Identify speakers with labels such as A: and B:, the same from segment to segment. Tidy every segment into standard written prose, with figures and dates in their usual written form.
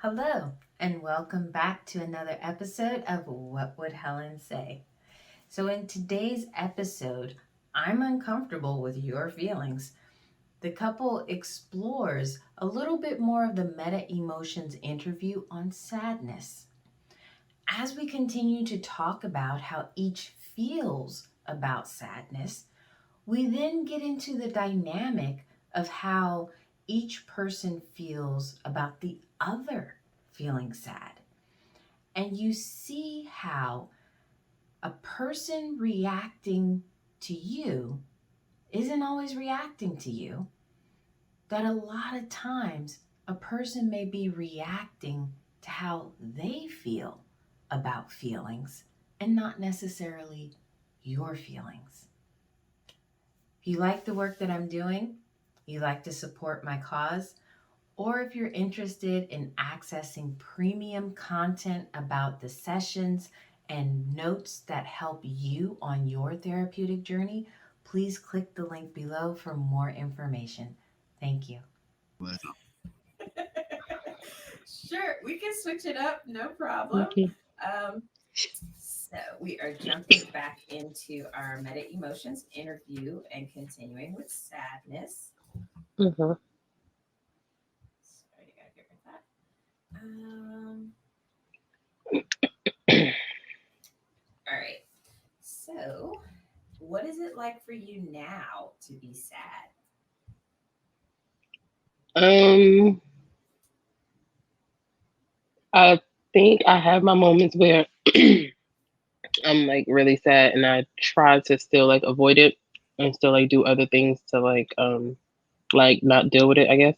A: Hello, and welcome back to another episode of What Would Helen Say? So, in today's episode, I'm uncomfortable with your feelings. The couple explores a little bit more of the meta emotions interview on sadness. As we continue to talk about how each feels about sadness, we then get into the dynamic of how each person feels about the other feeling sad. And you see how a person reacting to you isn't always reacting to you, that a lot of times a person may be reacting to how they feel about feelings and not necessarily your feelings. If you like the work that I'm doing, you like to support my cause, or if you're interested in accessing premium content about the sessions and notes that help you on your therapeutic journey, please click the link below for more information. Thank you.
B: Sure, we can switch it up, no problem.
C: Okay.
B: Um, so we are jumping back into our meta emotions interview and continuing with sadness.
C: Mm-hmm.
B: Sorry, I gotta get rid of that. All right. So, what is it like for you now to be sad?
C: Um, I think I have my moments where I'm like really sad, and I try to still like avoid it and still like do other things to like not deal with it, I guess.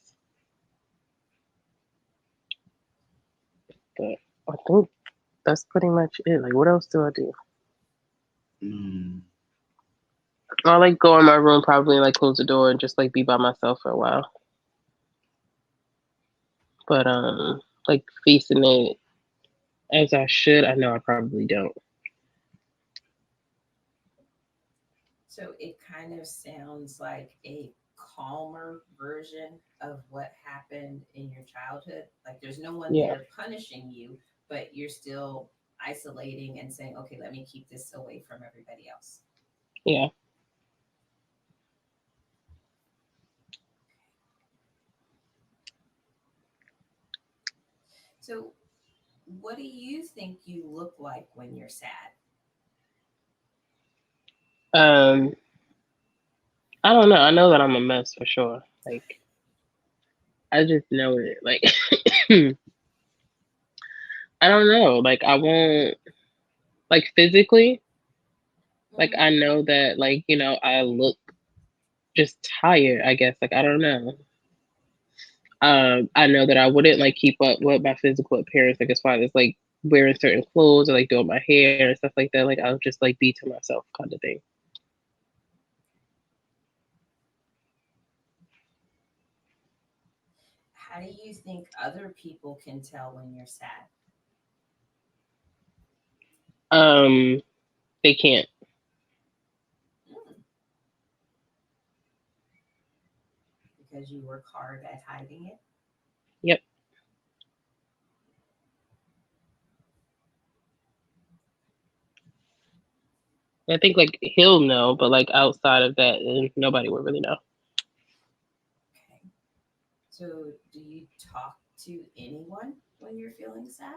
C: But I think that's pretty much it. Like, what else do I do?
D: Mm,
C: I like go in my room, probably like close the door and just like be by myself for a while. But like facing it as I should, I know I probably don't.
B: So, it kind of sounds like a calmer version of what happened in your childhood. Like, there's no one
C: Yeah,
B: there punishing you, but you're still isolating and saying, okay, let me keep this away from everybody else.
C: yeah.
B: So, what do you think you look like when you're sad?
C: Um, I don't know. I know that I'm a mess for sure. Like I just know it. Like I don't know. Like I won't like physically. Like
B: Hmm.
C: I know that I look just tired. I guess like I don't know. I know that I wouldn't like keep up with my physical appearance. Like as far as like wearing certain clothes or like doing my hair and stuff like that. Like I'll just like be to myself kind of thing.
B: How do you think other people can tell when you're sad?
C: Um, they can't.
B: Mm, because you work hard at hiding it.
C: Yep. I think like he'll know, but like outside of that, nobody would really know.
B: Okay. So, do you talk to anyone when you're feeling sad?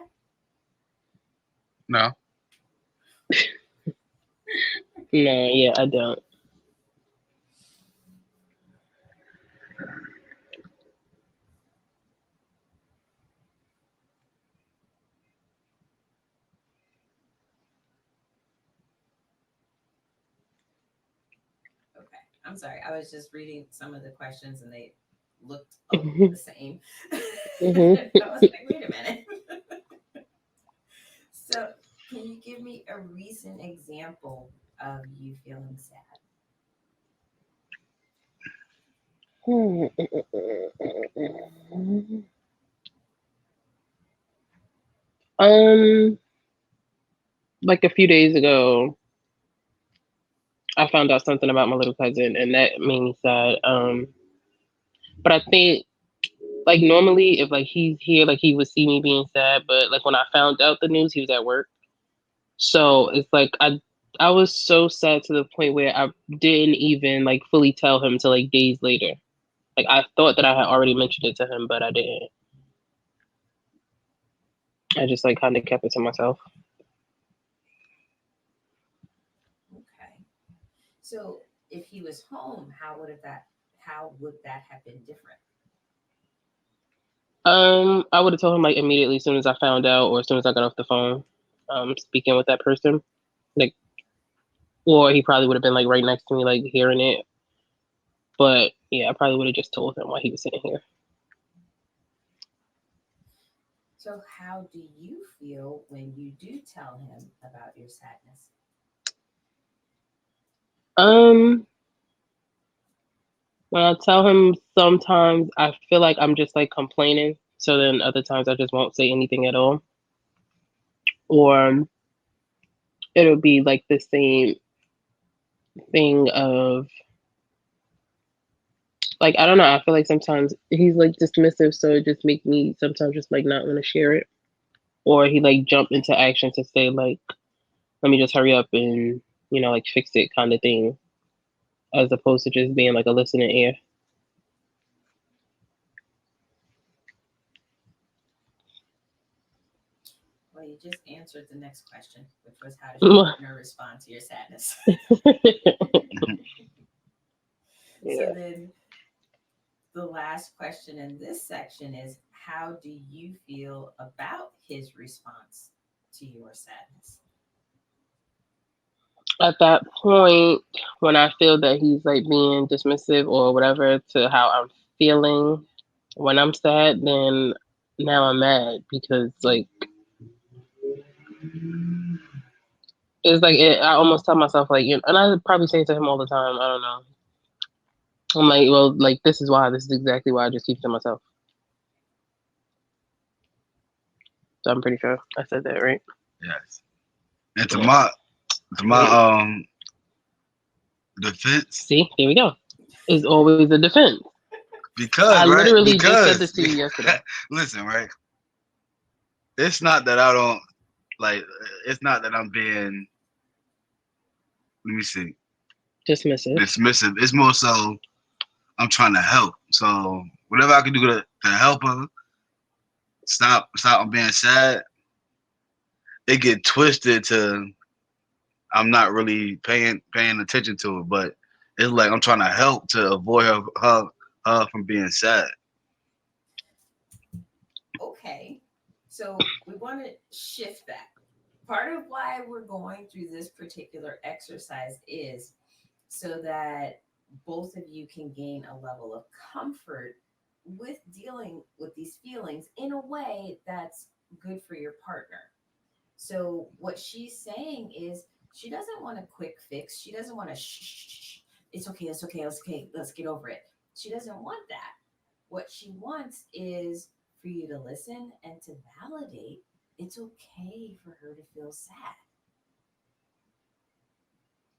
D: no.
C: No, yeah, I don't.
B: Okay. I'm sorry. I was just reading some of the questions and they looked all the same.
C: Hmm.
B: I was like, wait a minute. So, can you give me a recent example of you feeling sad?
C: Um, like a few days ago, I found out something about my little cousin, and that made me sad. But I think Like normally, if like he's here, like he would see me being sad. But like when I found out the news, he was at work. So it's like I was so sad to the point where I didn't even like fully tell him till like days later. Like I thought that I had already mentioned it to him, but I didn't. I just like kind of kept it to myself.
B: Okay. So if he was home, how would that have been different?
C: I would have told him like immediately as soon as I found out or as soon as I got off the phone, speaking with that person. Like, or he probably would have been like right next to me, like hearing it. But yeah, I probably would have just told him while he was sitting here.
B: So how do you feel when you do tell him about your sadness?
C: Um, when I tell him, sometimes I feel like I'm just like complaining. So then other times I just won't say anything at all, or it'll be like the same thing of like I don't know. I feel like sometimes he's like dismissive, so it just makes me sometimes just like not want to share it, or he like jump into action to say like, "Let me just hurry up and like fix it," kind of thing, as opposed to just being like a listening ear.
B: Well, you just answered the next question, which was how does your partner respond to your sadness? So
C: Yeah.
B: then the last question in this section is how do you feel about his response to your sadness?
C: At that point, when I feel that he's like being dismissive or whatever to how I'm feeling when I'm sad, then now I'm mad because like it's like I almost tell myself like and I probably say it to him all the time. I don't know. I'm like, well, like this is why. This is exactly why I just keep it to myself. So I'm pretty sure I said that right.
D: Yes. And to
C: Yeah.
D: my defense,
C: See, there we go. It's always a defense. I
D: because right,
C: literally just said this
D: because
C: to you yesterday.
D: listen, right. It's not that I don't like. It's not that I'm being. Let me see.
C: Dismissive.
D: Dismissive. It's more so I'm trying to help. So whatever I can do to help her stop being sad, it get twisted to I'm not really paying attention to it, but it's like I'm trying to help to avoid her from being sad.
B: Okay, so we want to shift that. Part of why we're going through this particular exercise is so that both of you can gain a level of comfort with dealing with these feelings in a way that's good for your partner. So, what she's saying is she doesn't want a quick fix. She doesn't want to shh. It's okay. It's okay. It's okay. Let's get over it. She doesn't want that. What she wants is for you to listen and to validate it's okay for her to feel sad.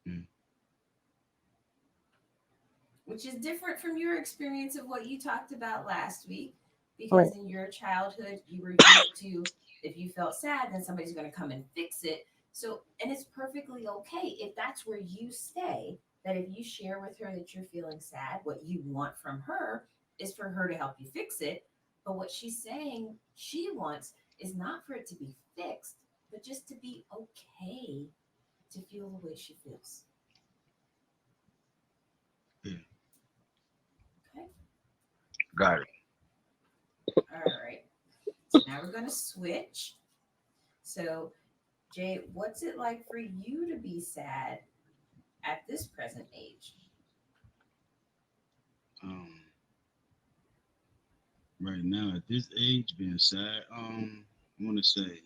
D: Mm.
B: Which is different from your experience of what you talked about last week.
C: Right.
B: Because in your childhood, you were used to if you felt sad, then somebody's going to come and fix it. So, and it's perfectly okay if that's where you stay. That if you share with her that you're feeling sad, what you want from her is for her to help you fix it. But what she's saying she wants is not for it to be fixed, but just to be okay to feel the way she feels.
D: Yeah.
B: Okay.
D: Got it.
B: All right. So now we're going to switch. So, Jay, what's it like for you to be sad at this present age?
D: Um, right now at this age, being sad. I want to say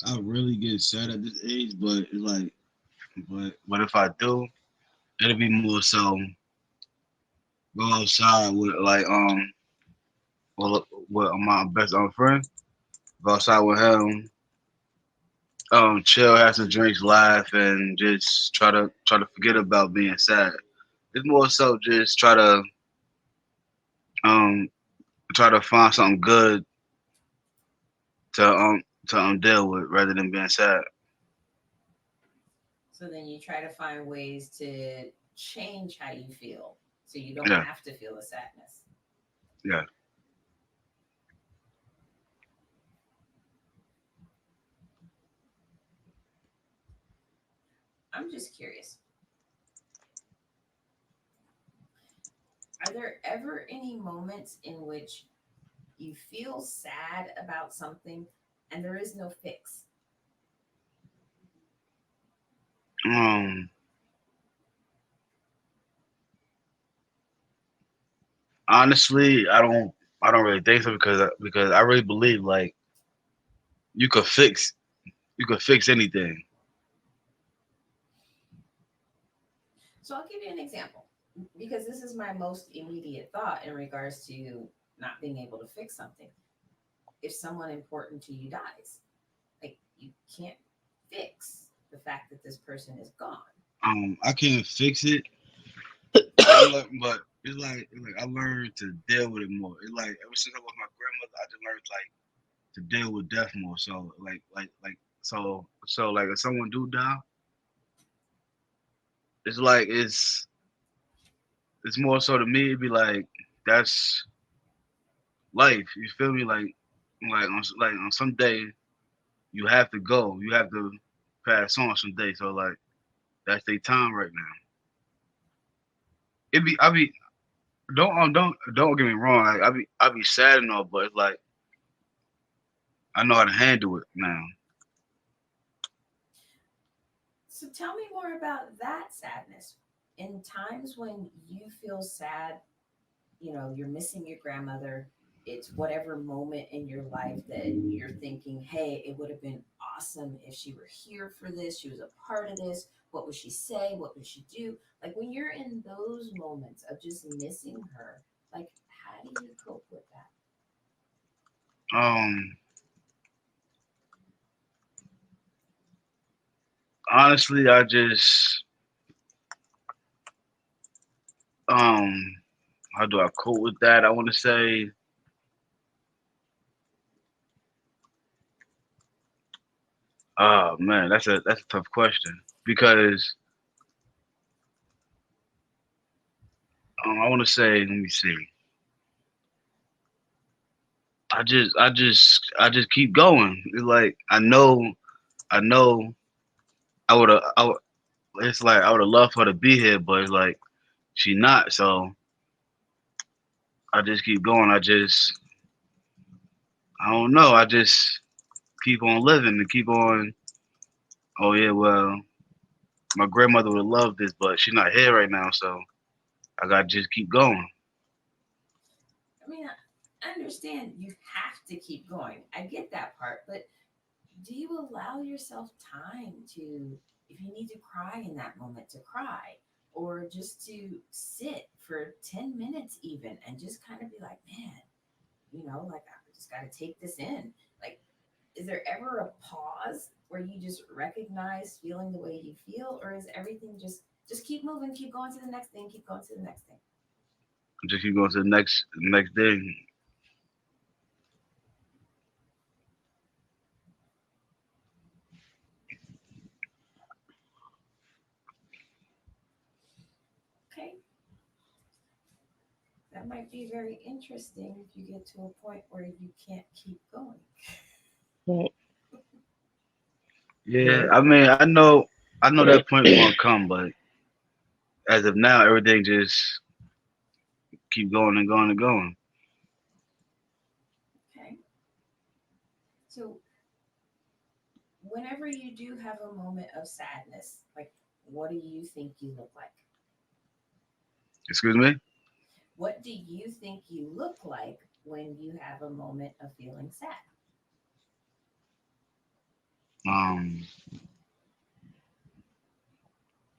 D: I really get sad at this age, but it's like, but if I do, it'll be more so go outside with like well, with my best friend. Go outside with him, chill, have some drinks, laugh, and just try to forget about being sad. it's more so just um try to find something good to deal with rather than being sad.
B: So then you try to find ways to change how you feel so you don't
D: Yeah,
B: have to feel the sadness.
D: yeah.
B: I'm just curious. Are there ever any moments in which you feel sad about something and there is no fix?
D: Um, Honestly, I don't really think so because I really believe like you could fix you could fix anything.
B: So I'll give you an example because this is my most immediate thought in regards to not being able to fix something. If someone important to you dies, like you can't fix the fact that this person is gone.
D: I can't fix it, but it's like I learned to deal with it more. It's like ever since I lost my grandmother, I just learned like to deal with death more. So like if someone do die, it's like it's more so to me. It'd be like that's life. You feel me? Like on some day you have to go. You have to pass on some day. So like that's their time right now. It be I be don't get me wrong. Like I be sad and all, but it's like I know how to handle it now.
B: So tell me more about that sadness. In times when you feel sad, you're missing your grandmother, it's whatever moment in your life that you're thinking, hey, it would have been awesome if she were here for this, she was a part of this, what would she say, what would she do? Like when you're in those moments of just missing her, like how do you cope with that?
D: Um, Honestly, I just um how do I cope with that? I want to say, oh man, that's a tough question because I want to say, let me see. I just keep going. It's like I know I would have it's like I would have loved her to be here, but it's like she not. So I just keep going. I don't know. I just keep on living and keep on. Oh yeah, well, my grandmother would love this, but she's not here right now, so I gotta just keep going.
B: I mean, I understand you have to keep going. I get that part, but do you allow yourself time to, if you need to cry in that moment, to cry, or just to sit for 10 minutes even and just kind of be like, man, like I just got to take this in. Like, is there ever a pause where you just recognize feeling the way you feel, or is everything just keep moving, keep going to the next thing, keep going to the next thing?
D: Just keep going to the next thing.
B: Okay, that might be very interesting if you get to a point where you can't keep going.
C: Right.
D: Yeah, I mean, I know that point gonna come, but as of now, everything just keep going and going and going.
B: Okay, so whenever you do have a moment of sadness, like what do you think you look like?
D: Excuse me.
B: What do you think you look like when you have a moment of feeling sad?
D: Um,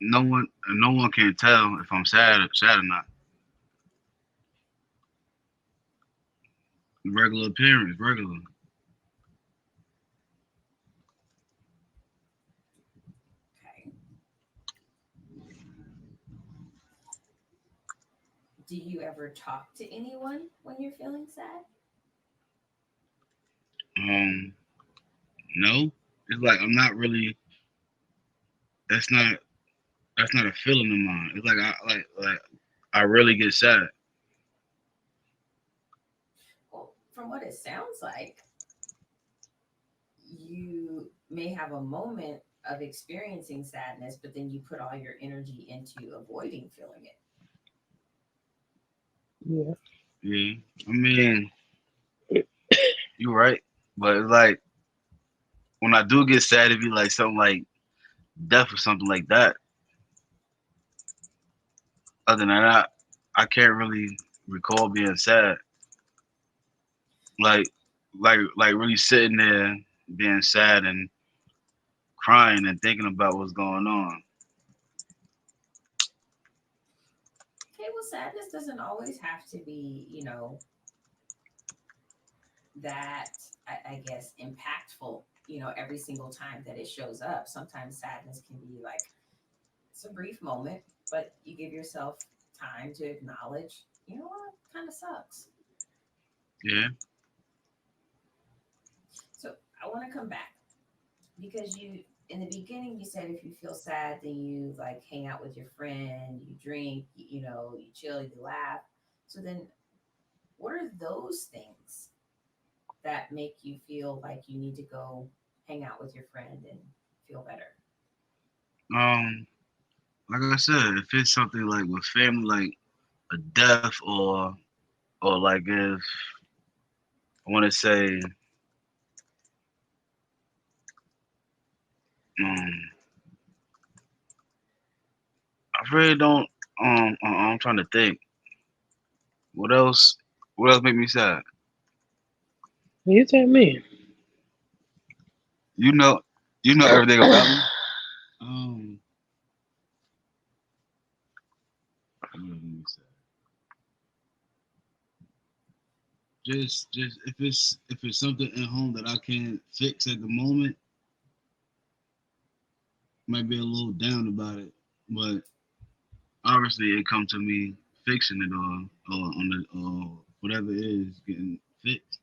D: no one can tell if I'm sad or not. Regular appearance, regular.
B: Okay. Do you ever talk to anyone when you're feeling sad?
D: Um, no, it's like I'm not really. That's not that's not a feeling of mine. It's like I I really get sad.
B: Well, from what it sounds like, you may have a moment of experiencing sadness, but then you put all your energy into avoiding feeling it.
C: Yeah.
D: Yeah, I mean you're right, but it's like when I do get sad, it'd be like something like death or something like that. Other than that, I can't really recall being sad. Like like really sitting there being sad and crying and thinking about what's going on.
B: Okay, well, sadness doesn't always have to be, that, I guess, impactful, every single time that it shows up. Sometimes sadness can be like, it's a brief moment, but you give yourself time to acknowledge, you know what, kind of sucks.
D: Yeah.
B: So I want to come back because in the beginning, you said if you feel sad, then you like hang out with your friend, you drink, you chill, you laugh. So then, what are those things that make you feel like you need to go hang out with your friend and feel better?
D: Um, like I said, if it's something like with family, like a death or like if I want to say, um, I really don't. I'm trying to think. What else? What else make me sad?
C: You tell me.
D: You know, you know everything about me. Um, what make me sad? Just if it's something at home that I can't fix at the moment, might be a little down about it, but obviously it come to me fixing it or on the or whatever it is getting fixed.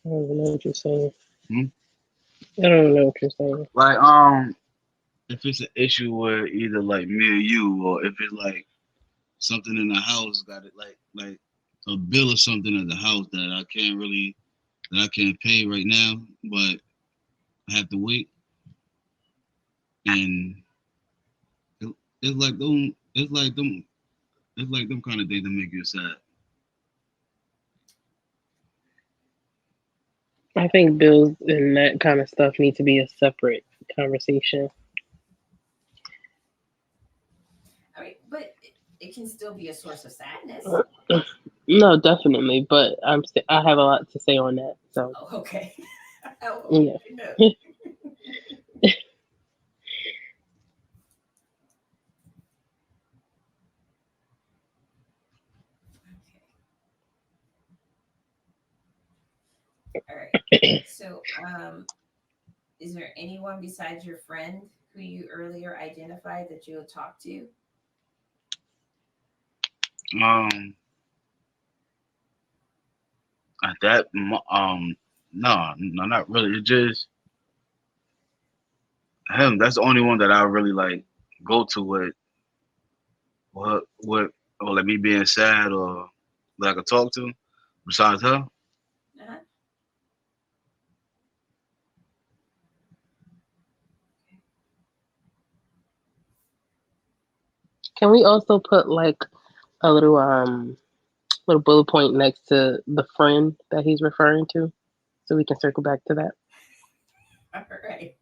C: I don't even know what you're saying.
D: Hmm?
C: I don't know what you're saying.
D: Like if it's an issue with either like me or you, or if it's like something in the house got it like a bill or something at the house that I can't pay right now, but I have to wait, and it, it's like them kind of things that make you sad.
C: I think bills and that kind of stuff need to be a separate conversation.
B: I mean, but it can still be a source of sadness.
C: No, definitely, but I have a lot to say on that. So
B: Oh, okay. Oh,
C: yeah.
B: no. Okay. All right. So, is there anyone besides your friend who you earlier identified that you'll talk to?
D: Um, at that no, not really. It just him. That's the only one that I really like go to with what or like me being sad or that I could talk to besides her.
B: Uh-huh.
C: Can we also put like a little bullet point next to the friend that he's referring to, so we can circle back to that?
B: All right.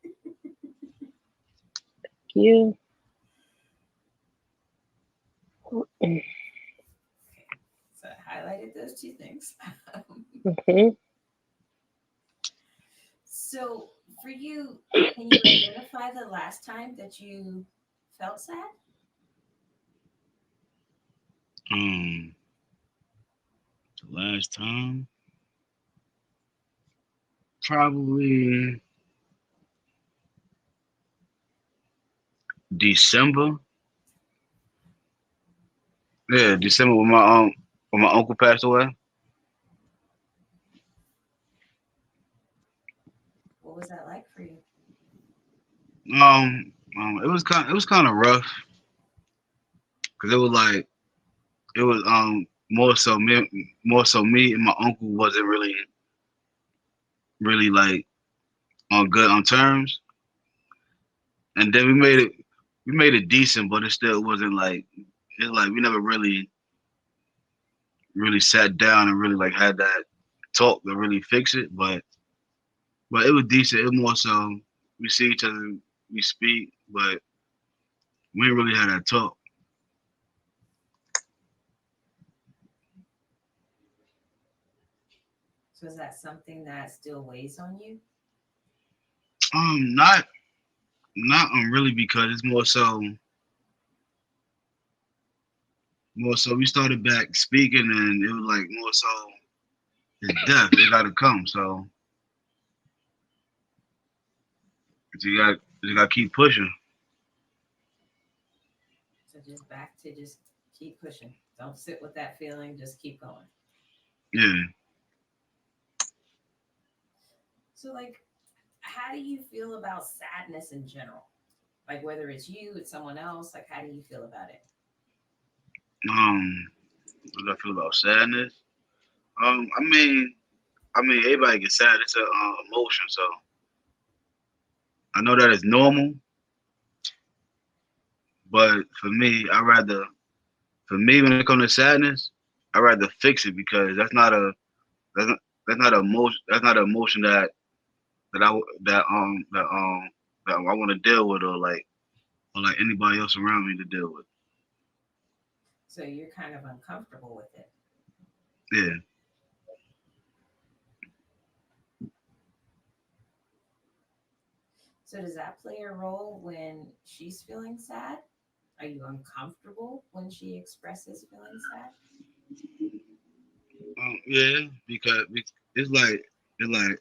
C: Yeah.
B: Okay. So I highlighted those two things.
C: Mhm.
B: So for you, can you identify the last time that you felt sad?
D: Um, the last time probably December. Yeah, December when my uncle passed away.
B: What was that like for you?
D: It was kind of rough because it was like it was more so me and my uncle wasn't really like on good on terms, and then we made it decent, but it still wasn't like it's like we never really sat down and really like had that talk to really fix it, but it was decent. It was more so we see each other, we speak, but we ain't really had that talk.
B: So is that something that still weighs on you?
D: Not really because it's more so we started back speaking and it was like more so it's death. It gotta come. So you got to keep pushing.
B: So just back to just keep pushing. Don't sit with that feeling. Just keep going.
D: Yeah.
B: So like, how do you feel about sadness in general? Like whether it's you, it's someone else. Like how do you feel about it?
D: What do I feel about sadness? Um, I mean, everybody gets sad. It's a emotion. So I know that it's normal, but for me, when it comes to sadness, I rather fix it because that's not, that's not an emotion that I that I want to deal with or like anybody else around me to deal with.
B: So you're kind of uncomfortable with it.
D: Yeah.
B: So does that play a role when she's feeling sad? Are you uncomfortable when she expresses feeling sad?
D: Yeah, because it's like it's like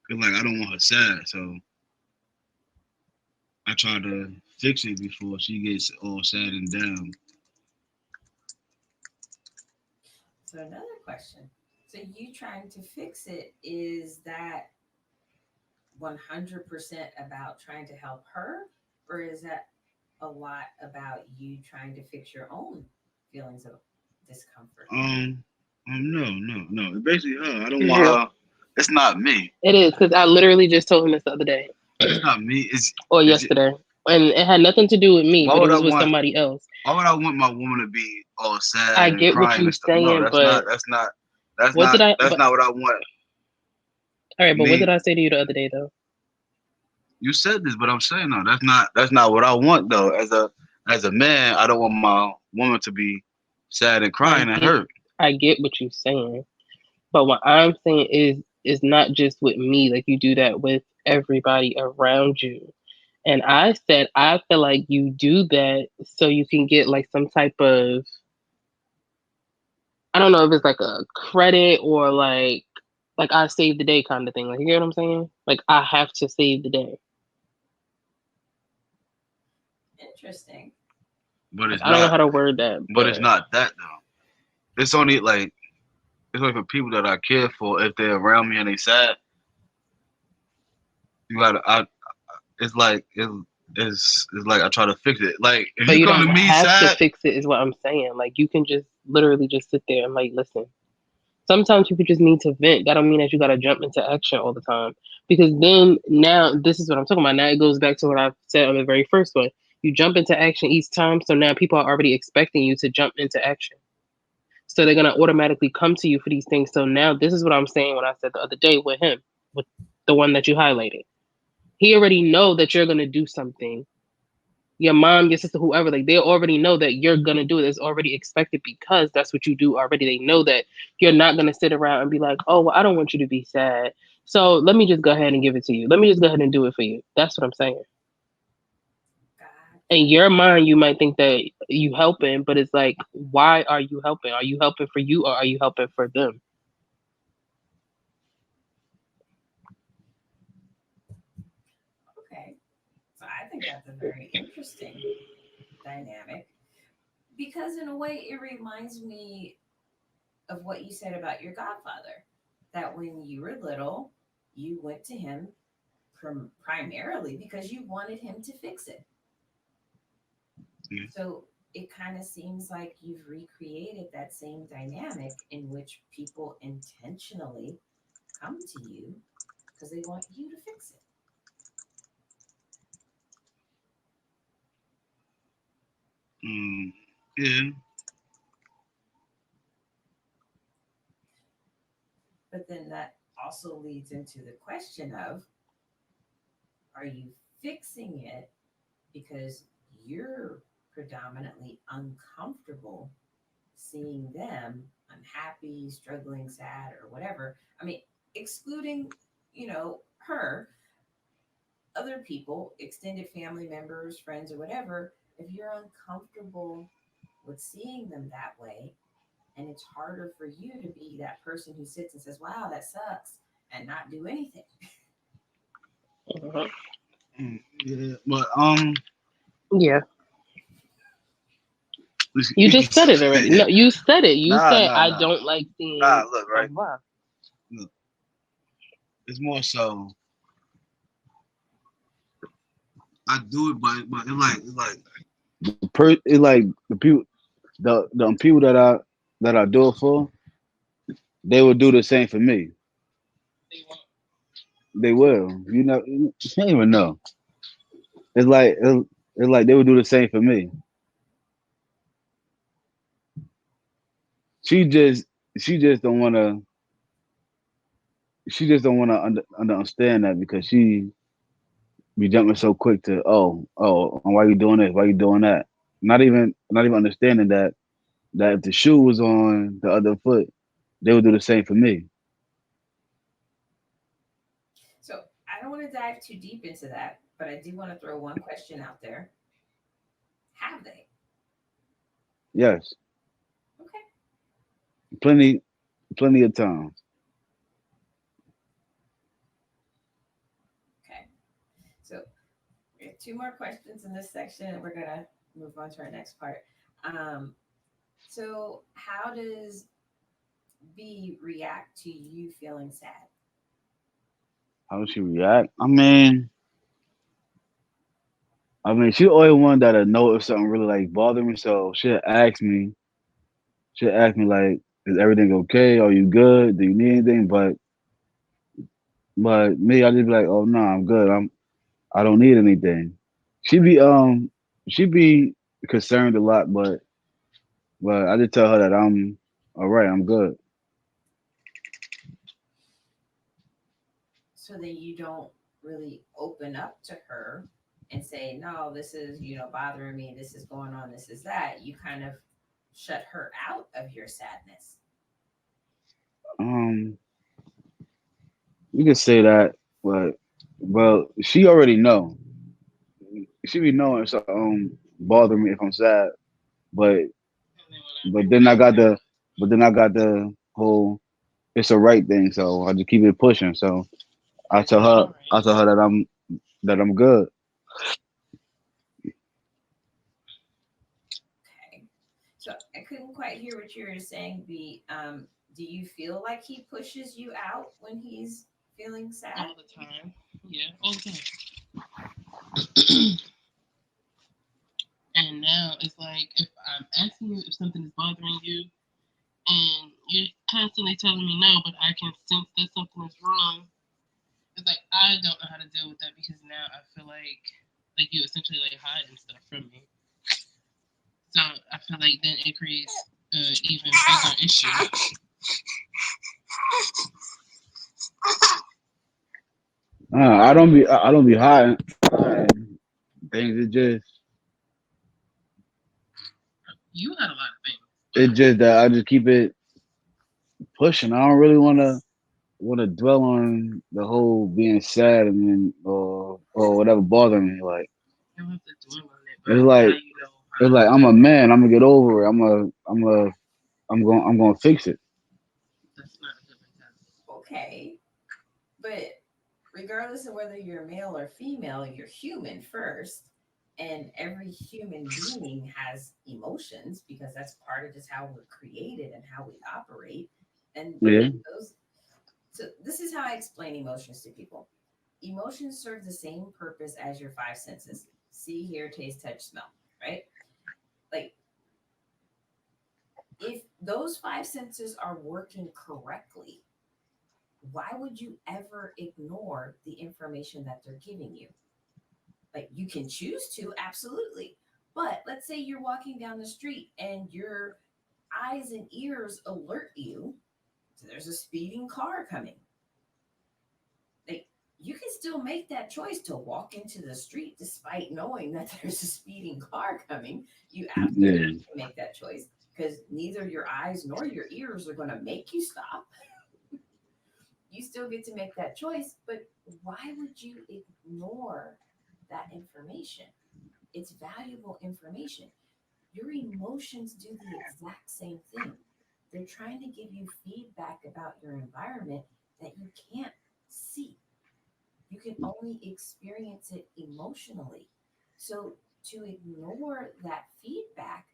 D: it's like I don't want her sad, so I try to fix it before she gets all sad and down.
B: So another question. So you trying to fix it, is that 100% about trying to help her, or is that a lot about you trying to fix your own feelings of discomfort?
D: Um, no. It's basically her. I don't want
C: Yeah,
D: her. It's not me.
C: it is because I literally just told him this the other day
D: It's not me.
C: or
D: It's
C: yesterday, and it had nothing to do with me,
D: why
C: but it
D: would I
C: was with
D: want
C: somebody else.
D: why would I want my woman to be all sad
C: I
D: and
C: get what
D: crying
C: you
D: and stuff? No,
C: saying, but what did I?
D: that's
C: But
D: not what I want
C: all
D: for
C: right, but what
D: me.
C: did I say to you the other day though?
D: You said this, but I'm saying no. That's not what I want though. As a man, I don't want my woman to be sad and
C: I
D: crying and
C: get,
D: hurt.
C: I get what you're saying, but what I'm saying is not just with me. Like you do that with everybody around you. And I said I feel like you do that so you can get like some type of, I don't know if it's like a credit or like I saved the day kind of thing. Like you get what I'm saying? Like I have to save the day.
B: Interesting.
D: But
C: Like
D: it's
C: I don't know
D: not.
C: how to word that,
D: But it's
C: but
D: not that though. It's only like it's only for people that I care for. If they're around me and they sad, you gotta. It's like I try to fix it. Like if
C: but
D: you
C: you
D: come to
C: don't
D: me
C: have to
D: sad,
C: fix it is what I'm saying. Like you can just literally just sit there and like listen. Sometimes people just need to vent. That don't mean that you gotta jump into action all the time. Because then now this is what I'm talking about. Now it goes back to what I said on the very first one. You jump into action each time, so now people are already expecting you to jump into action. So they're gonna automatically come to you for these things. So now this is what I'm saying when I said the other day with him, with the one that you highlighted. He already know that you're gonna do something. Your mom, your sister, whoever, like they already know that you're gonna do it. It's already expected because that's what you do already. They know that you're not gonna sit around and be like, oh, well, I don't want you to be sad. So let me just go ahead and give it to you. Let me just go ahead and do it for you. That's what I'm saying. In
B: Gotcha.
C: your mind, you might think that you helping, but it's like, why are you helping? Are you helping for you or are you helping for them?
B: Okay. So I think that's a very interesting dynamic because in a way it reminds me of what you said about your godfather, that when you were little, you went to him primarily because you wanted him to fix it.
D: Yeah.
B: So it kind of seems like you've recreated that same dynamic in which people intentionally come to you because they want you to fix it.
D: Mm, yeah.
B: But then that also leads into the question of, are you fixing it because you're predominantly uncomfortable seeing them unhappy, struggling, sad, or whatever? I mean, excluding, her, other people, extended family members, friends, or whatever, if you're uncomfortable with seeing them that way, and it's harder for you to be that person who sits and says, wow, that sucks, and not do anything.
C: Uh-huh.
D: Yeah. But
C: Yeah. You
D: we
C: just said it
D: can-
C: already.
D: yeah.
C: No, you said it. You
D: Nah,
C: said
D: nah,
C: I
D: nah,
C: don't like seeing.
D: nah. Look,
C: Oh,
D: right.
C: wow.
D: Look, it's more so I do it, but it's like the people the people that I do it for, they will do the same for me. They will. You know, you can't even know. It's like it's like they would do the same for me. She just she just don't want to she just don't want to understand that because she be jumping so quick to why you doing this, why you doing that, not even understanding that if the shoe was on the other foot, they would do the same for me.
B: So I don't want to dive too deep into that, but I do want to throw one question out there. Have they?
D: Yes,
B: Okay.
D: plenty plenty of times.
B: Okay. So we have two more questions in this section, and we're gonna move on to our next part. Um, so how does B react to you feeling sad?
D: How would she react? I mean, she always one that'll know if something really like bother me, so she'll ask me like, "Is everything okay? Are you good? Do you need anything?" But me, I just be like, "Oh no, I'm good. I don't need anything." She be um she be concerned a lot, but I just tell her that I'm all right. I'm good.
B: So then you don't really open up to her and say, no, this is, bothering me, this is going on, this is that. You kind of shut her out of your sadness.
D: Um, you can say that, but well, she already know. She be knowing if something bother me if I'm sad, but but then I got the but then I got the whole it's a right thing, so I just keep it pushing. So I tell her that I'm good.
B: Okay. So I couldn't quite hear what you were saying. Do you feel like he pushes you out when he's feeling sad?
C: All the time. Yeah, all the time. And now it's like if I'm asking you if something is bothering you, and you're constantly telling me no, but I can sense that something is wrong. It's like I don't know how to deal with that because now I feel like you essentially like hiding stuff from me. So I feel like then it creates an even bigger issue.
D: I don't be hiding things.
C: You had a lot of things,
D: It's
C: but
D: just that I just keep it pushing. I don't really wanna dwell on the whole being sad and then or whatever bothering me. Like
C: you don't have to dwell on it.
D: it's
C: But now
D: like
C: you know
D: it's
C: how
D: like
C: to.
D: I'm a man. I'm gonna get over it. I'm gonna fix it.
C: That's not a good mentality.
B: Okay. But regardless of whether you're male or female, you're human first. And every human being has emotions because that's part of just how we're created and how we operate. And
D: Yeah.
B: those, so this is how I explain emotions to people. Emotions serve the same purpose as your five senses: see, hear, taste, touch, smell, right? Like, if those five senses are working correctly, why would you ever ignore the information that they're giving you? Like, you can choose to, absolutely. But let's say you're walking down the street and your eyes and ears alert you, so there's a speeding car coming. Like, you can still make that choice to walk into the street despite knowing that there's a speeding car coming. You absolutely
D: Yeah.
B: can make that choice because neither your eyes nor your ears are going to make you stop. You still get to make that choice, but why would you ignore that information? It's valuable information. Your emotions do the exact same thing. They're trying to give you feedback about your environment that you can't see. You can only experience it emotionally. So to ignore that feedback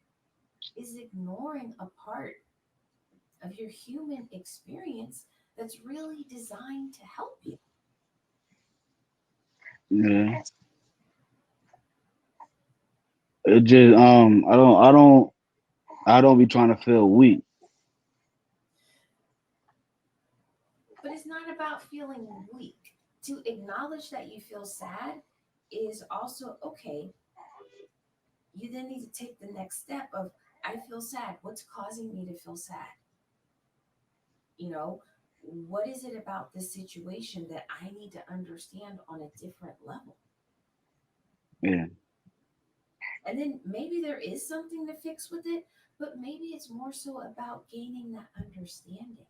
B: is ignoring a part of your human experience that's really designed to help you.
D: Yeah. It just I don't be trying to feel weak.
B: But it's not about feeling weak. To acknowledge that you feel sad is also okay. You then need to take the next step of, I feel sad. What's causing me to feel sad? You know, what is it about this situation that I need to understand on a different level?
D: Yeah.
B: And then maybe there is something to fix with it, but maybe it's more so about gaining that understanding.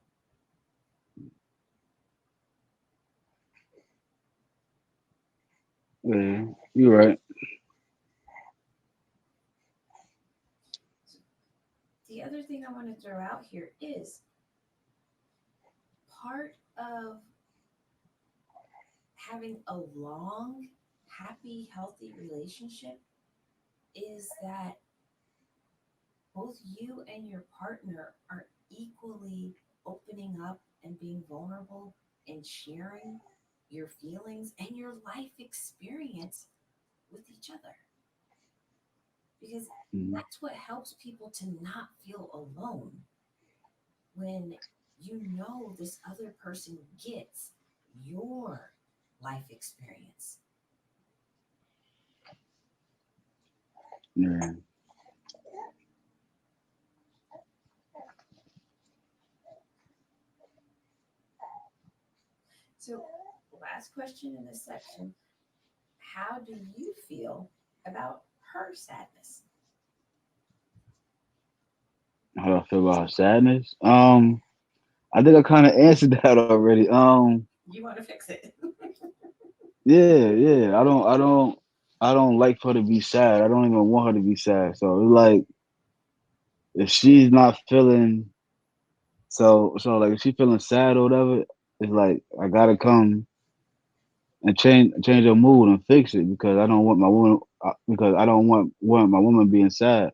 D: Yeah. You're right.
B: The other thing I want to throw out here is part of having a long, happy, healthy relationship is that both you and your partner are equally opening up and being vulnerable and sharing your feelings and your life experience with each other. Because
D: Mhm.
B: that's what helps people to not feel alone when you know this other person gets your life experience.
D: Yeah.
B: So, last question in this section: how do you feel about her sadness?
D: How do I feel about her sadness? I think I kind of answered that already.
B: You want to fix it.
D: Yeah, yeah. I don't like for her to be sad. I don't even want her to be sad. So it's like if she's not feeling so like if she's feeling sad or whatever, it's like I gotta come and change her mood and fix it because I don't want my woman because I don't want my woman being sad.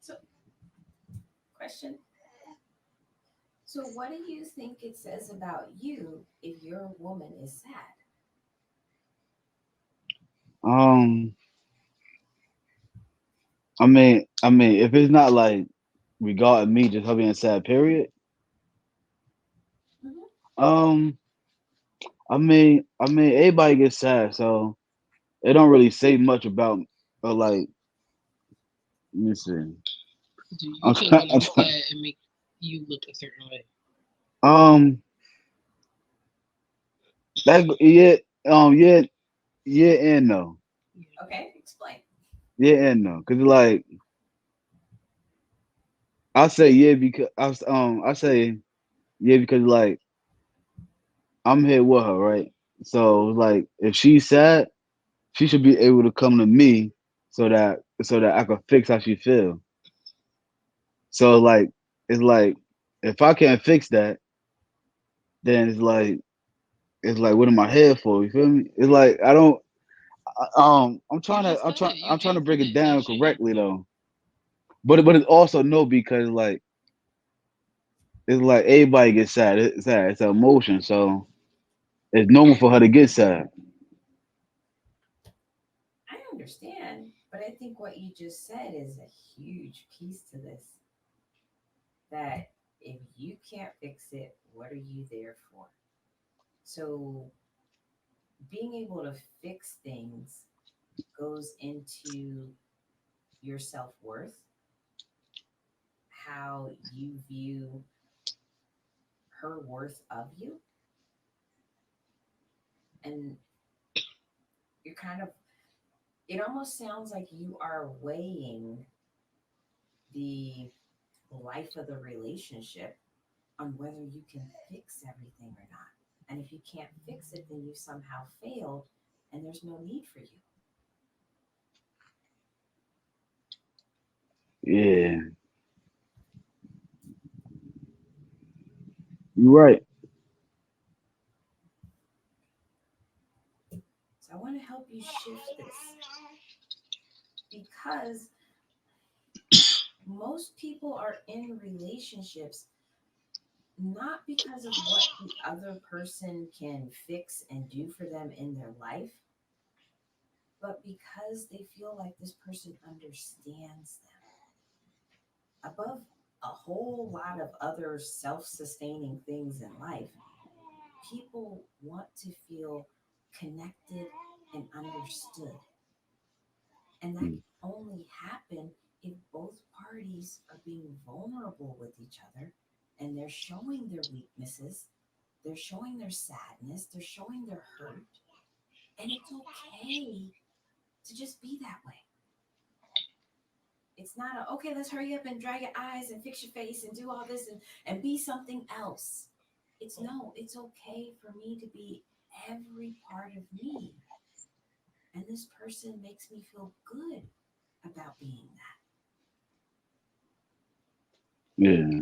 B: So, question: so, what do you think it says about you if your woman is sad?
D: Um, I mean, if it's not like regarding me, just her being sad, period.
B: Mhm.
D: Um, I mean, everybody gets sad, so it don't really say much about. But like, let me see.
C: Do you
D: I'm
C: think
D: trying.
C: when
D: I'm
C: I'm
D: trying.
C: sad, it make you look a certain way?
D: Um, that yeah. Yeah. Yeah and no.
C: Yeah.
B: Okay, explain.
D: Yeah and no. Cause like I say yeah because I say yeah because like I'm here with her, right? So like if she's sad, she should be able to come to me so that I can fix how she feel. So like it's like if I can't fix that, then it's like it's like, what am I here for? You feel me? It's like I don't. I'm trying to break it down correctly though. But it's also no, because like it's like everybody gets sad. It's sad. It's an emotion, so it's normal for her to get sad.
B: I understand, but I think what you just said is a huge piece to this. That if you can't fix it, what are you there for? So being able to fix things goes into your self worth, how you view her worth of you, and you're kind of, it almost sounds like you are weighing the life of the relationship on whether you can fix everything or not. And if you can't fix it, then you somehow failed and there's no need for you.
D: Yeah, you're right.
B: So I want to help you shift this because most people are in relationships not because of what the other person can fix and do for them in their life, but because they feel like this person understands them above a whole lot of other self sustaining things in life. People want to feel connected and understood. And that
D: Mm.
B: can only happen if both parties are being vulnerable with each other and they're showing their weaknesses, they're showing their sadness, they're showing their hurt. And it's okay to just be that way. It's not a, okay, let's hurry up and dry your eyes and fix your face and do all this and be something else. It's no, it's okay for me to be every part of me. And this person makes me feel good about being that.
D: Yeah,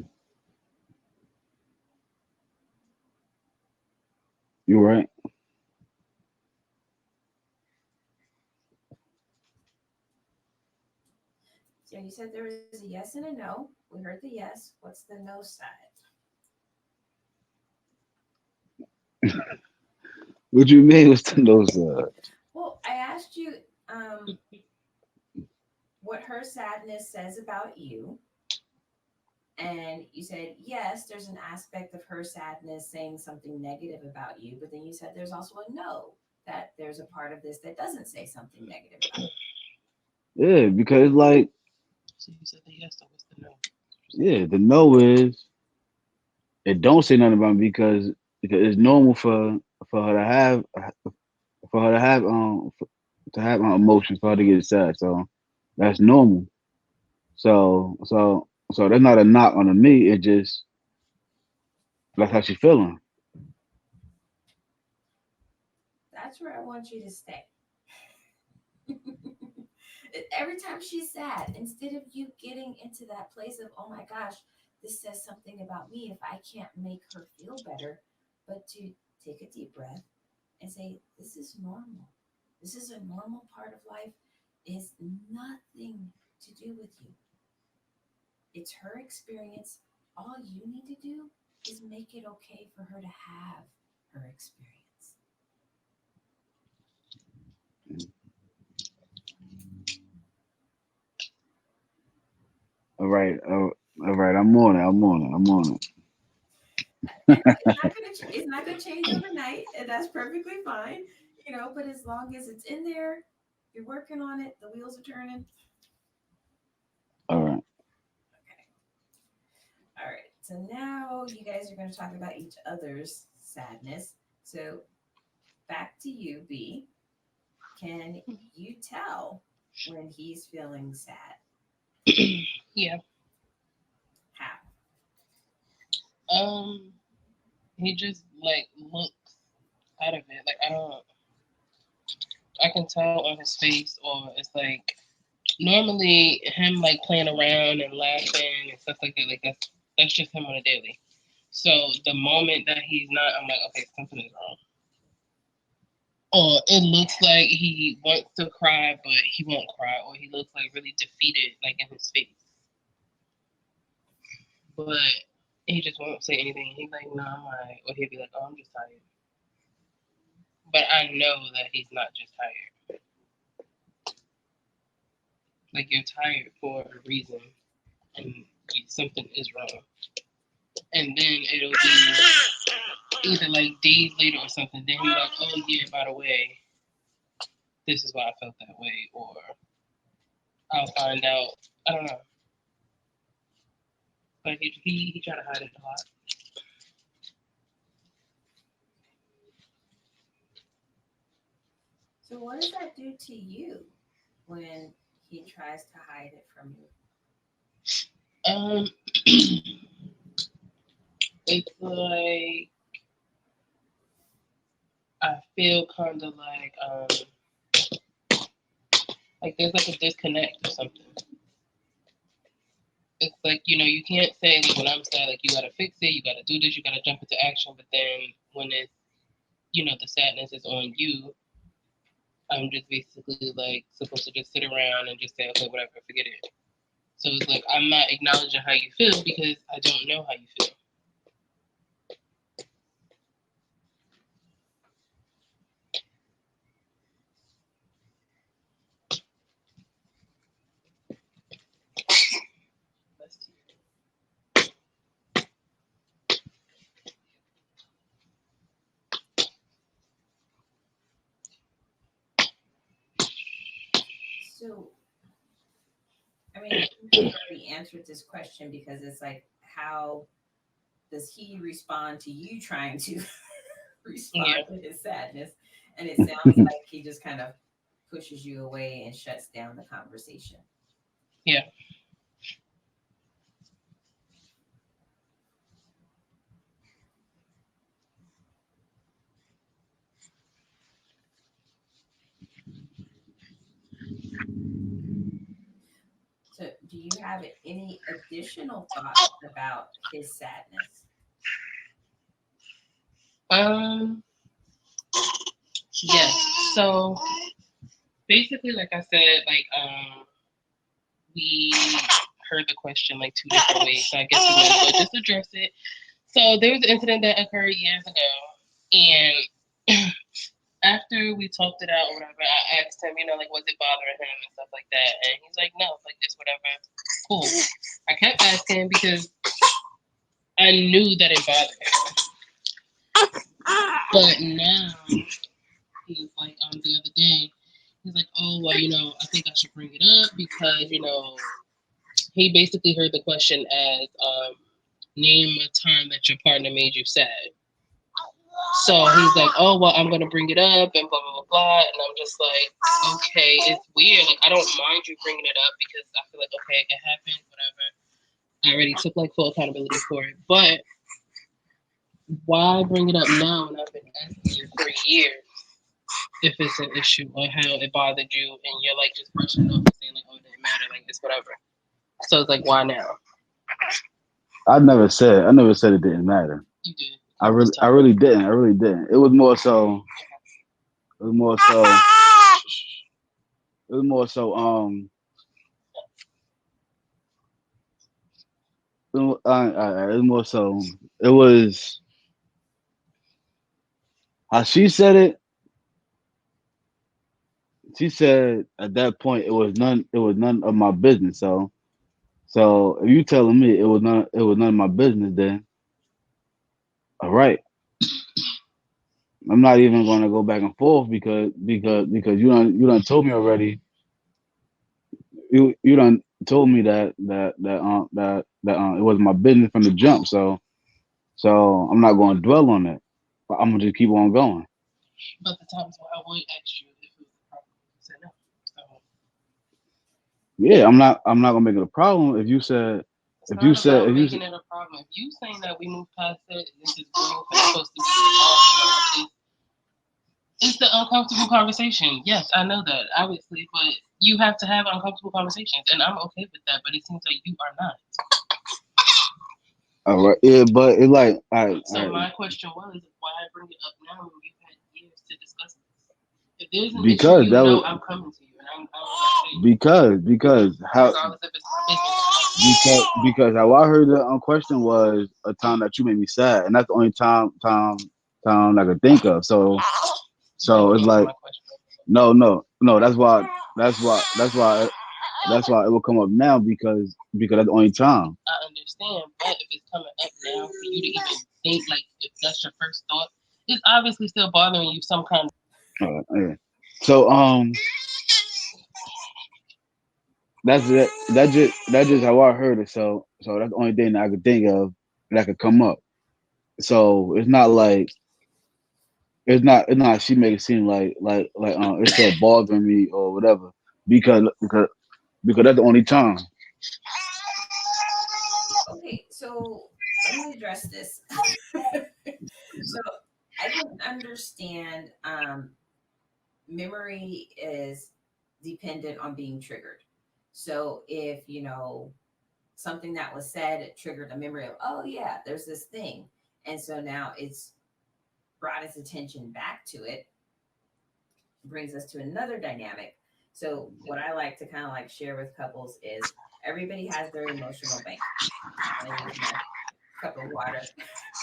D: you're right.
B: So you said there was a yes and a no. We heard the yes. What's the no side?
D: What you mean was to know, sir?
B: Well, I asked you um, what her sadness says about you. And you said, yes, there's an aspect of her sadness saying something negative about you. But then you said there's also a no, that there's a part of this that doesn't say something negative about
D: Yeah, because like,
C: So you said the yes, so what's the no?
D: yeah, the no is it don't say nothing about me, because it's normal for her to have for her to have to have emotions, for her to get sad. So that's normal. So that's not a knock on me. It just that's how she feeling.
B: that's where I want you to stay. Every time she's sad, instead of you getting into that place of, oh my gosh, this says something about me if I can't make her feel better, but to take a deep breath and say, this is normal. This is a normal part of life. It's nothing to do with you. It's her experience. All you need to do is make it okay for her to have her experience.
D: All right, all right. I'm on it. I'm on it. I'm on it.
B: I know it's not gonna change overnight, and that's perfectly fine, you know. But as long as it's in there, you're working on it. The wheels are turning.
D: All right.
B: Okay. All right. So now you guys are going to talk about each other's sadness. So back to you, B. Can you tell when he's feeling sad?
C: Yeah.
B: How?
C: Um, he just like looks out of it. Like I don't. I can tell on his face, or it's like normally him like playing around and laughing and stuff like that. Like that's just him on a daily. So the moment that he's not, I'm like, okay, something is wrong. or it looks like he wants to cry, but he won't cry, or he looks like really defeated, like in his face. But he just won't say anything. He's like, "No, I'm alright," or he'll be like, "Oh, I'm just tired." But I know that he's not just tired. Like you're tired for a reason, and something is wrong. And then it'll be either like days later or something. Then he'll be like, "Oh yeah, by the way, this is why I felt that way," or I'll find out. I don't know. But he tried to hide it a lot.
B: So what does that do to you when he tries to hide it from you?
C: It's I feel kind of like there's like a disconnect or something. It's like you can't say like when I'm sad like you gotta fix it, you gotta do this, you gotta jump into action. But then when it's the sadness is on you, I'm just basically like supposed to just sit around and just say okay whatever, forget it. So it's like I'm not acknowledging how you feel because I don't know how you feel.
B: So, I mean, you've already answered this question because it's like, how does he respond to you trying to respond to his sadness? And it sounds like he just kind of pushes you away and shuts down the conversation.
C: Yeah.
B: So, do you have any additional thoughts about his sadness?
C: Yes. So basically, like I said, we heard the question like two different ways. So I guess we might as well just address it. So there was an incident that occurred years ago, and after we talked it out or whatever, I asked him, like was it bothering him and stuff like that, and he's like, no, like it's whatever, cool. I kept asking because I knew that it bothered him, but now he was like, the other day, he's like, oh well, I think I should bring it up because he basically heard the question as name a time that your partner made you sad. So he's like, oh, well, I'm going to bring it up and blah, blah, blah, blah. And I'm just like, okay, it's weird. Like, I don't mind you bringing it up because I feel like, okay, it happened, whatever. I already took like full accountability for it. But why bring it up now when I've been asking you for years if it's an issue or how it bothered you and you're like just brushing it off and saying like, oh, it didn't matter, like it's whatever. So it's like, why now?
D: I never said it didn't matter.
C: You did.
D: I really didn't. It was more so. It was more so. It was more so. It was more so. It was how she said it. She said at that point it was none. It was none of my business. So if you telling me it was none of my business, then all right. I'm not even going to go back and forth because you done told me already. You done told me that it was my business from the jump. So I'm not going to dwell on it. I'm gonna just keep on going.
C: But the times when I would ask you if it was a problem, you said no. So
D: Yeah, I'm not gonna make it a problem if you said
C: it's not about making it a problem. If you saying that we move past it, and this is growth and it's supposed to be it's the uncomfortable conversation. Yes, I know that, obviously, but you have to have uncomfortable conversations, and I'm okay with that. But it seems like you are not.
D: All right, yeah, but it's like, all right.
C: So my question was, why bring it up now when you've had years to discuss this? If there's an issue,
D: because
C: you
D: that
C: know
D: was
C: I'm coming to you, and I'm gonna say you,
D: because how
C: regardless if it's business or not.
D: because how I heard the question was a time that you made me sad, and that's the only time I could think of. So it's like no. That's why it will come up now because that's the only time.
C: I understand, but if it's coming up now for you to even think, like, if that's your first thought, it's obviously still bothering you some kind of.
D: Yeah. So that's it. That's just how I heard it. So that's the only thing that I could think of that could come up. So it's not like it's not she make it seem like it's still bothering me or whatever because that's the only time.
B: Okay, so let me address this. So I can understand memory is dependent on being triggered. So if something that was said triggered a memory of, oh yeah, there's this thing, and so now it's brought its attention back to it, brings us to another dynamic. So what I like to kind of like share with couples is everybody has their emotional bank. I'm gonna use my cup of water as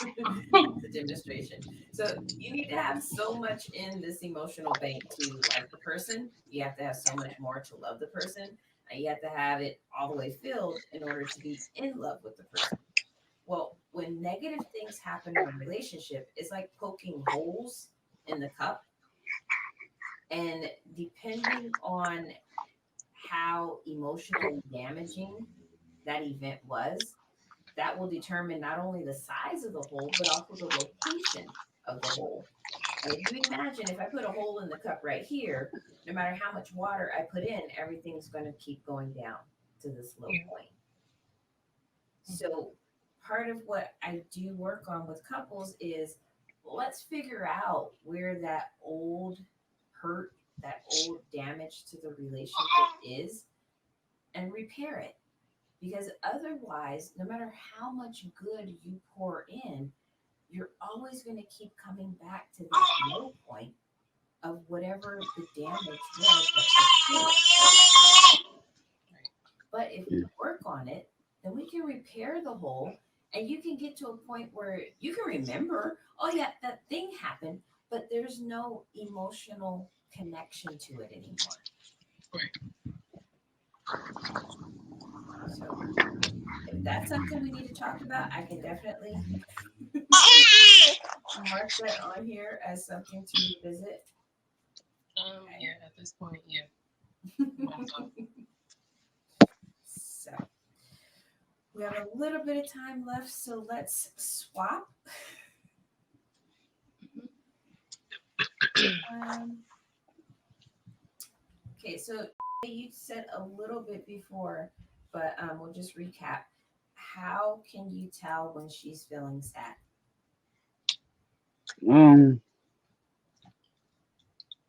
B: a demonstration. So you need to have so much in this emotional bank to like the person. You have to have so much more to love the person. And you have to have it all the way filled in order to be in love with the person. Well, when negative things happen in a relationship, it's like poking holes in the cup. And depending on how emotionally damaging that event was, that will determine not only the size of the hole, but also the location of the hole. And if you imagine, if I put a hole in the cup right here, no matter how much water I put in, everything's going to keep going down to this low point. So, part of what I do work on with couples is let's figure out where that old hurt, that old damage to the relationship is, and repair it. Because otherwise, no matter how much good you pour in, you're always going to keep coming back to this low point of whatever the damage was that took place. But if we work on it, then we can repair the hole and you can get to a point where you can remember, oh, yeah, that thing happened, but there's no emotional connection to it anymore. So if that's something we need to talk about, I can definitely mark that on here as something to revisit. Okay.
C: Yeah, at this point, yeah.
B: So we have a little bit of time left, so let's swap. Um, okay, so you said a little bit before, but we'll just recap. How can you tell when she's feeling sad?
D: Um.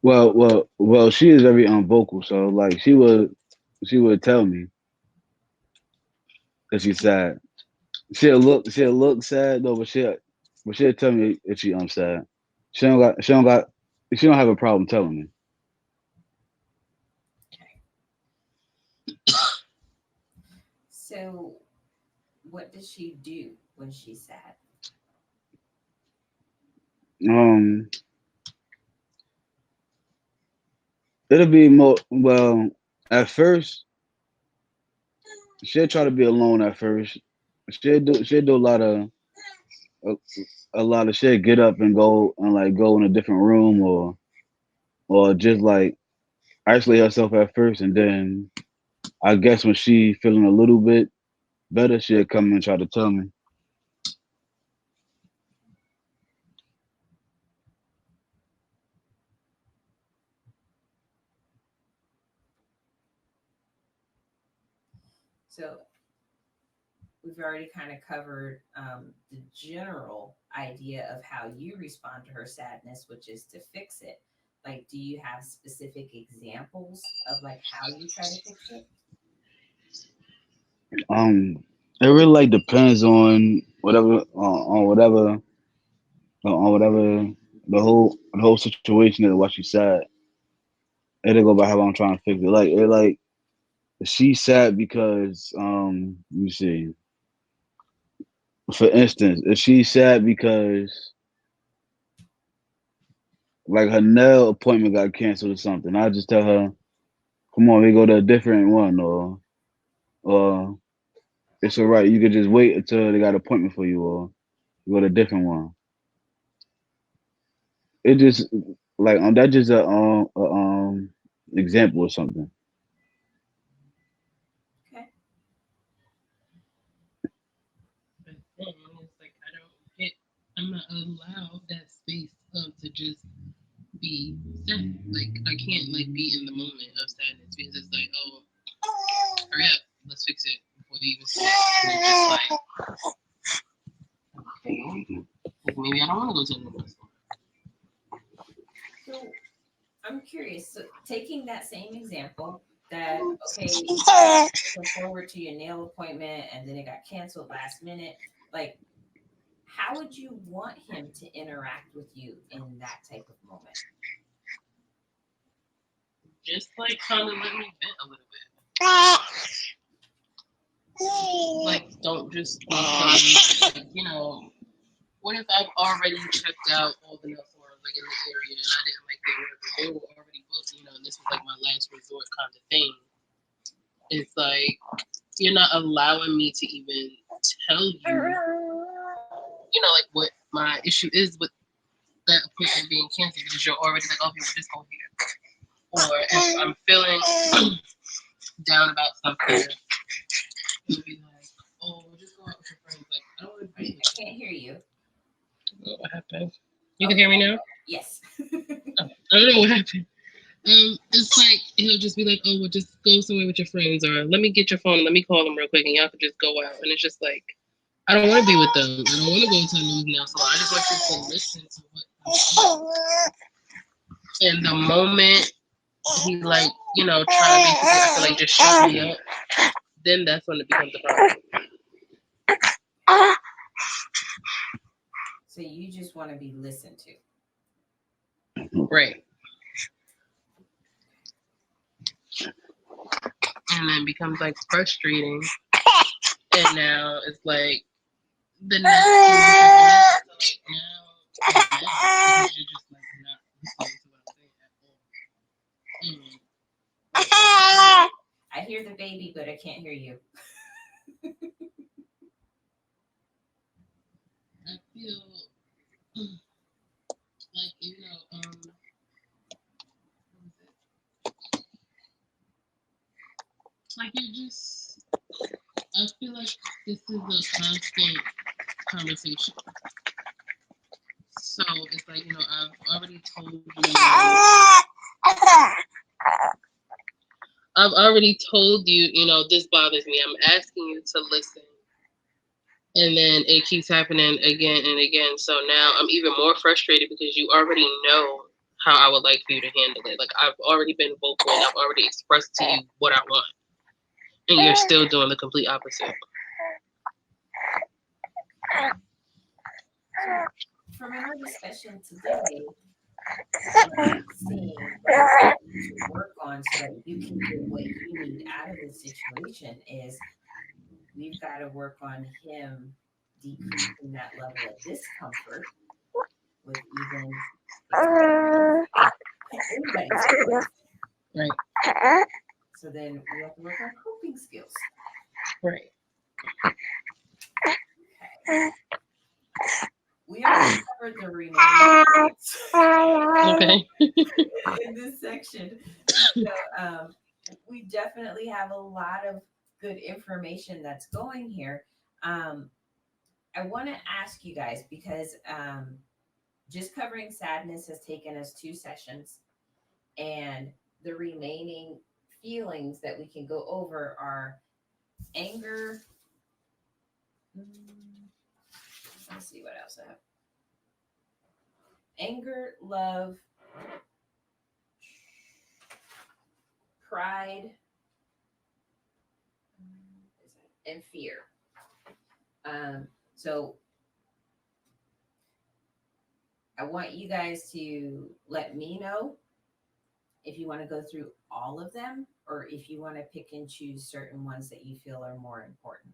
D: Well. She is very unvocal, so like she would tell me that she's sad. She'll look sad though, but she'll tell me if she sad. She don't have a problem telling me.
B: Okay. So, what does she do when she's sad?
D: Um, it'll be more well at first. She'll try to be alone at first. She'll do a, a lot of shit. Get up and go in a different room or just like isolate herself at first, and then I guess when she feeling a little bit better, she'll come and try to tell me.
B: So, we've already kind of covered the general idea of how you respond to her sadness, which is to fix it. Like, do you have specific examples of like how you try to fix it?
D: It really like depends on whatever the whole situation is what she said. it'll go by how I'm trying to fix it. Like she's sad because let me see. For instance, if she's sad because like her nail appointment got canceled or something, I'll just tell her, "Come on, we go to a different one," or it's all right. You could just wait until they got an appointment for you, or you go to a different one. It just like that's just a example or something.
B: Okay.
C: But then it's like I'm not allowed that space to just be sad. Like I can't like be in the moment of sadness because it's like, oh, hurry up, let's fix it before you even see it. And it's just like, okay, like maybe I don't want to go to the next one.
B: So I'm curious. So taking that same example, that okay, looking forward to your nail appointment, and then it got canceled last minute. Like, how would you want him to interact with you in that type of moment?
C: Just like kind of let me vent a little bit. Like don't just be telling me like, what if I've already checked out all the nail salons like in the area and I didn't like their work, they were already booked, and this was like my last resort kind of thing. It's like you're not allowing me to even tell you, like what my issue is with that appointment being canceled because you're already like, okay, we'll just go here. Or if I'm feeling down about something, you'll be like, oh, we'll just go out with your friends. Like, I don't want to be
B: I can't hear you.
C: what happened? You can hear me now?
B: Yes.
C: I don't know what happened. It's like he'll just be like, "Oh, well, just go somewhere with your friends, or let me get your phone, let me call them real quick, and y'all can just go out." And it's just like, I don't want to be with them. I don't want to go to a new nail salon. I just want you to listen to what. And the moment he like, try to basically, I feel like just shut me up, then that's when it becomes a problem.
B: So you just want to be listened to.
C: Right. And then becomes like frustrating. And now it's like the next thing like now because you're just like not listening to what I'm saying at all.
B: I hear the baby, but I can't hear you.
C: I feel like like you're just. I feel like this is a constant conversation. So it's like I've already told you. I've already told you, this bothers me. I'm asking you to listen. And then it keeps happening again and again. So now I'm even more frustrated because you already know how I would like for you to handle it. Like I've already been vocal and I've already expressed to you what I want. And you're still doing the complete opposite.
B: From our discussion today, I'm seeing what we need to work on so that you can get what you need out of this situation is we've got to work on him decreasing that level of discomfort with even anybody's.
C: Right.
B: So then we have to work on coping skills.
C: Right.
B: Okay. We already covered the remaining points
C: Okay.
B: in this section. So we definitely have a lot of good information that's going here. I want to ask you guys because just covering sadness has taken us 2 sessions, and the remaining feelings that we can go over are anger. Let's see what else I have. Anger, love, pride, and fear. So I want you guys to let me know if you want to go through all of them or if you want to pick and choose certain ones that you feel are more important.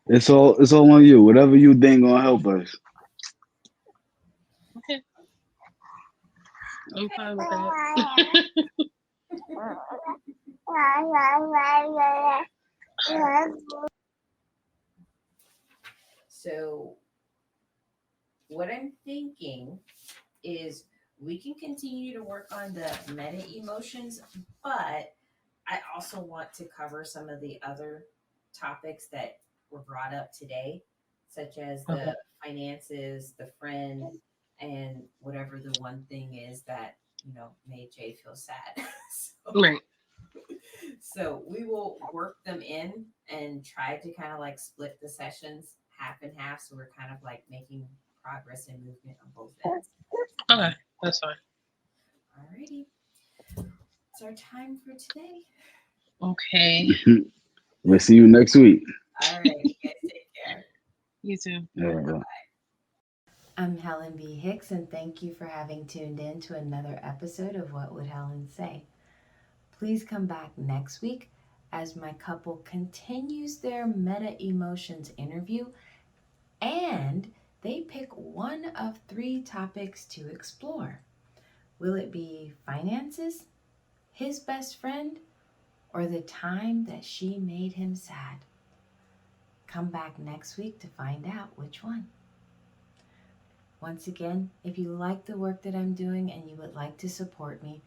D: It's all on you. Whatever you think gonna help us.
C: Okay, I'm
B: Okay.
C: fine with that.
B: So what I'm thinking is we can continue to work on the meta emotions, but I also want to cover some of the other topics that were brought up today, such as
C: Okay.
B: the finances, the friend, and whatever the one thing is that, made Jay feel sad. so,
C: Right.
B: so we will work them in and try to kind of like split the sessions half and half. So we're kind of like making progress and movement on both ends.
C: Okay, that's fine.
B: Alrighty. It's our time for today.
C: Okay,
D: We'll see you next week.
B: All right. You guys take care.
C: you too.
D: All right.
A: I'm Helen B. Hicks, and thank you for having tuned in to another episode of What Would Helen Say? Please come back next week as my couple continues their meta emotions interview and they pick one of 3 topics to explore. Will it be finances, his best friend, or the time that she made him sad? Come back next week to find out which one. Once again, if you like the work that I'm doing and you would like to support me,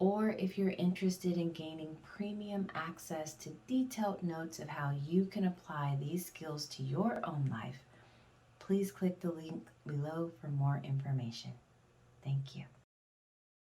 A: or if you're interested in gaining premium access to detailed notes of how you can apply these skills to your own life, please click the link below for more information. Thank you.